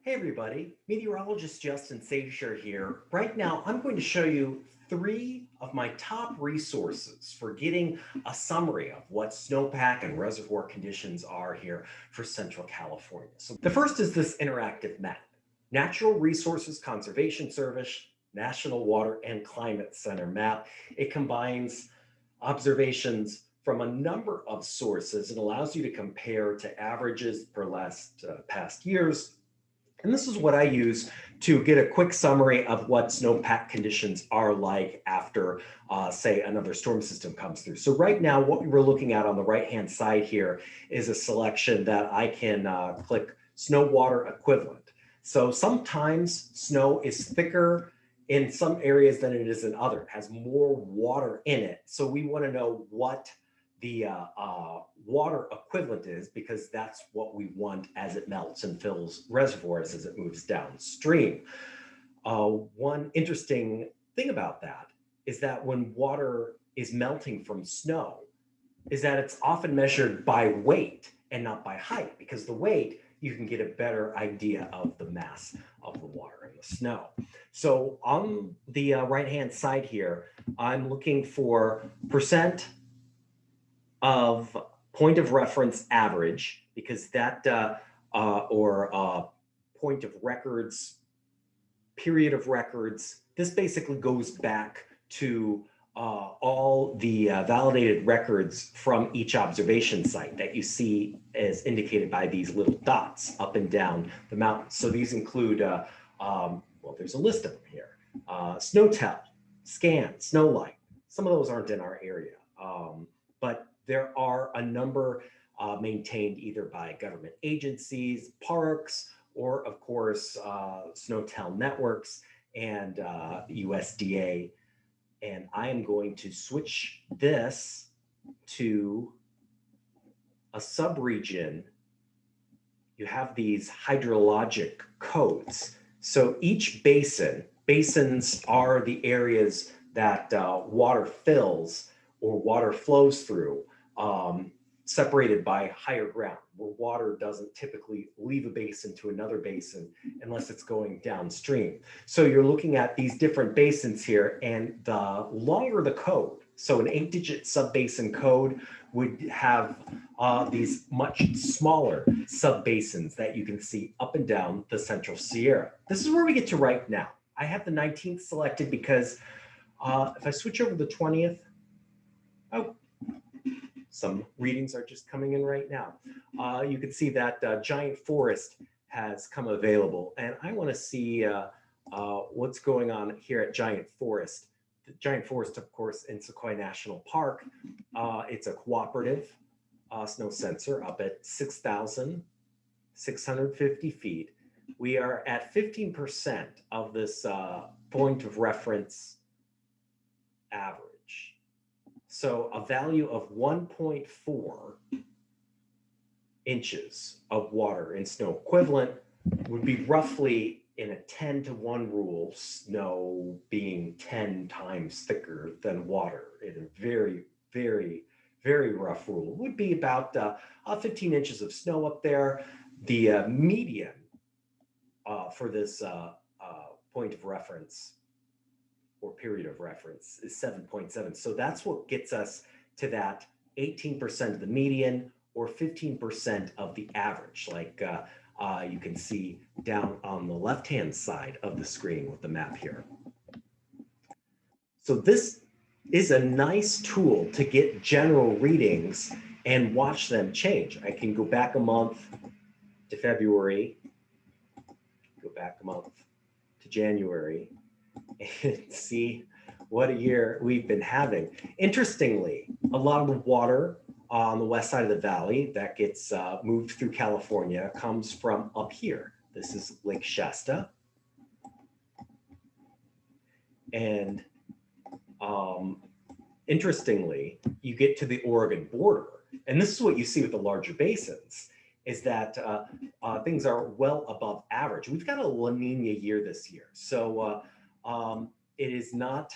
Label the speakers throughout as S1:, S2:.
S1: Hey everybody, meteorologist Justin Sacher here. Right now, I'm going to show you three of my top resources for getting a summary of what snowpack and reservoir conditions are here for Central California. So the first is this interactive map. Natural Resources Conservation Service, National Water and Climate Center map. It combines observations from a number of sources and allows you to compare to averages per past years, and this is what I use to get a quick summary of what snowpack conditions are like after, say, another storm system comes through. So right now, what we're looking at on the right-hand side here is a selection that I can click snow water equivalent. So sometimes snow is thicker in some areas than it is in other. It has more water in it. So we want to know what the water equivalent is, because that's what we want as it melts and fills reservoirs as it moves downstream. One interesting thing about that is that when water is melting from snow, is that it's often measured by weight and not by height, because the weight, you can get a better idea of the mass of the water in the snow. So on the right-hand side here, I'm looking for percent of point of reference average, because that point of records, period of records, this basically goes back to all the validated records from each observation site that you see as indicated by these little dots up and down the mountain. So these include, well, there's a list of them here. SNOTEL, SCAN, Snowlight. Some of those aren't in our area, but there are a number maintained either by government agencies, parks, or of course, SNOTEL networks and USDA. And I am going to switch this to a subregion. You have these hydrologic codes. So each basins are the areas that water fills or water flows through, separated by higher ground, where water doesn't typically leave a basin to another basin unless it's going downstream. So you're looking at these different basins here, and the longer the code, so an 8-digit sub-basin code would have these much smaller sub-basins that you can see up and down the Central Sierra. This is where we get to right now. I have the 19th selected because if I switch over to the 20th, oh, some readings are just coming in right now. You can see that giant forest has come available, and I want to see what's going on here at Giant Forest. The Giant Forest, of course, in Sequoia National Park. It's a cooperative snow sensor up at 6,650 feet. We are at 15% of this point of reference average. So a value of 1.4 inches of water in snow equivalent would be roughly in a 10-to-1 rule, snow being 10 times thicker than water in a very, very, very rough rule. Would be about 15 inches of snow up there. The median for this point of reference or period of reference is 7.7. So that's what gets us to that 18% of the median or 15% of the average, like you can see down on the left-hand side of the screen with the map here. So this is a nice tool to get general readings and watch them change. I can go back a month to February, go back a month to January, and see what a year we've been having. Interestingly, a lot of the water on the west side of the valley that gets moved through California comes from up here. This is Lake Shasta. And interestingly, you get to the Oregon border, and this is what you see with the larger basins, is that things are well above average. We've got a La Nina year this year. So it is not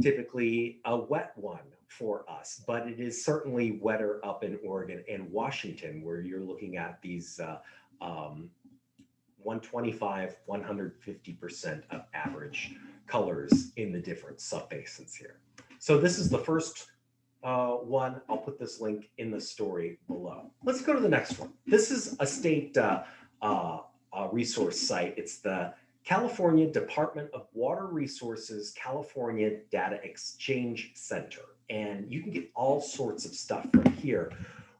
S1: typically a wet one for us, but it is certainly wetter up in Oregon and Washington, where you're looking at these 125, 150% of average colors in the different subbasins here. So this is the first one. I'll put this link in the story below. Let's go to the next one. This is a state resource site. It's the California Department of Water Resources California Data Exchange Center. And you can get all sorts of stuff from here.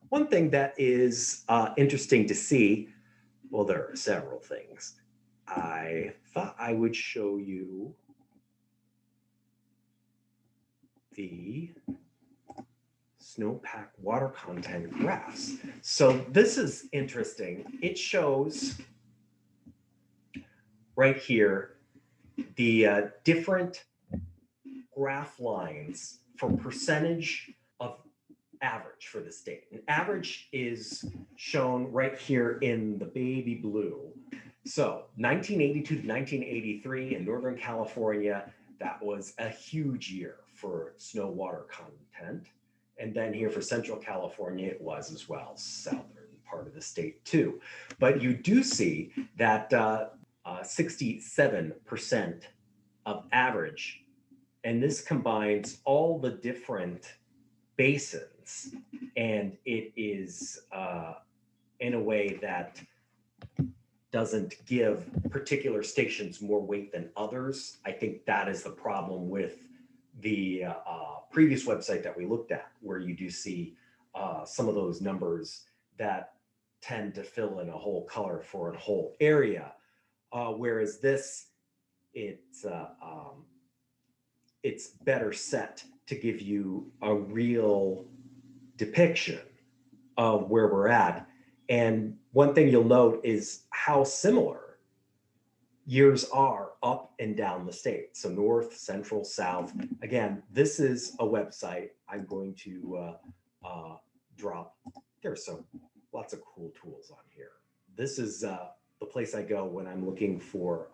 S1: One thing that is interesting to see, well, there are several things. I thought I would show you the Snowpack water content graphs. So this is interesting. It shows right here the different graph lines for percentage of average for the state. And average is shown right here in the baby blue. So 1982 to 1983 in Northern California, that was a huge year for snow water content. And then here for Central California, it was as well, southern part of the state too. But you do see that 67% of average, and this combines all the different basins, and it is in a way that doesn't give particular stations more weight than others. I think that is the problem with the previous website that we looked at, where you do see some of those numbers that tend to fill in a whole color for a whole area, whereas this, it's better set to give you a real depiction of where we're at. And one thing you'll note is how similar years are up and down the state. So north, central, south. Again, this is a website I'm going to drop. There's lots of cool tools on here. This is the place I go when I'm looking for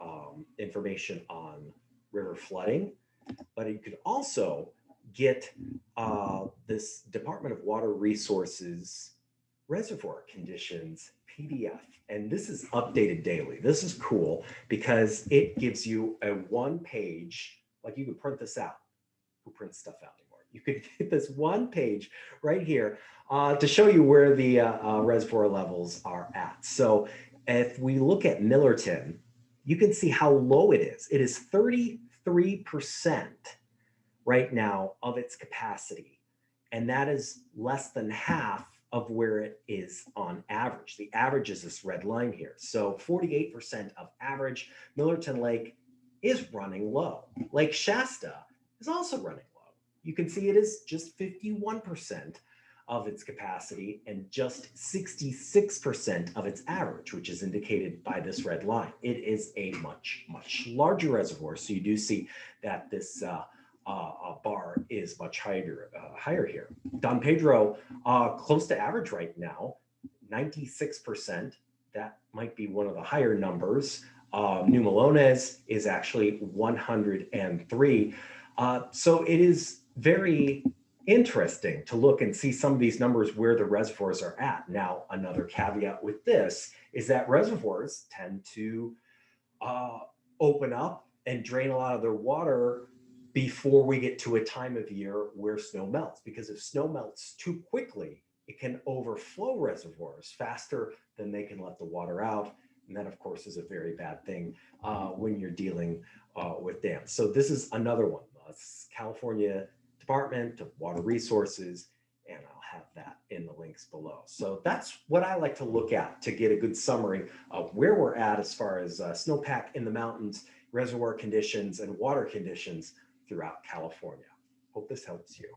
S1: information on river flooding. But you could also get this Department of Water Resources reservoir conditions PDF. And this is updated daily. This is cool because it gives you a one-page, like you could print this out. Who prints stuff out anymore? You could get this one page right here to show you where the reservoir levels are at. So if we look at Millerton, you can see how low it is. It is 33% right now of its capacity. And that is less than half of where it is on average. The average is this red line here. So 48% of average. Millerton Lake is running low. Lake Shasta is also running low. You can see it is just 51% of its capacity and just 66% of its average, which is indicated by this red line. It is a much, much larger reservoir. So you do see that this bar is much higher here. Don Pedro, close to average right now, 96%. That might be one of the higher numbers. New Melones is actually 103. So it is very interesting to look and see some of these numbers where the reservoirs are at. Now, another caveat with this is that reservoirs tend to open up and drain a lot of their water before we get to a time of year where snow melts, because if snow melts too quickly, it can overflow reservoirs faster than they can let the water out. And that, of course, is a very bad thing when you're dealing with dams. So this is another one. It's California Department of Water Resources, and I'll have that in the links below. So that's what I like to look at to get a good summary of where we're at as far as snowpack in the mountains, reservoir conditions, and water conditions throughout California. Hope this helps you.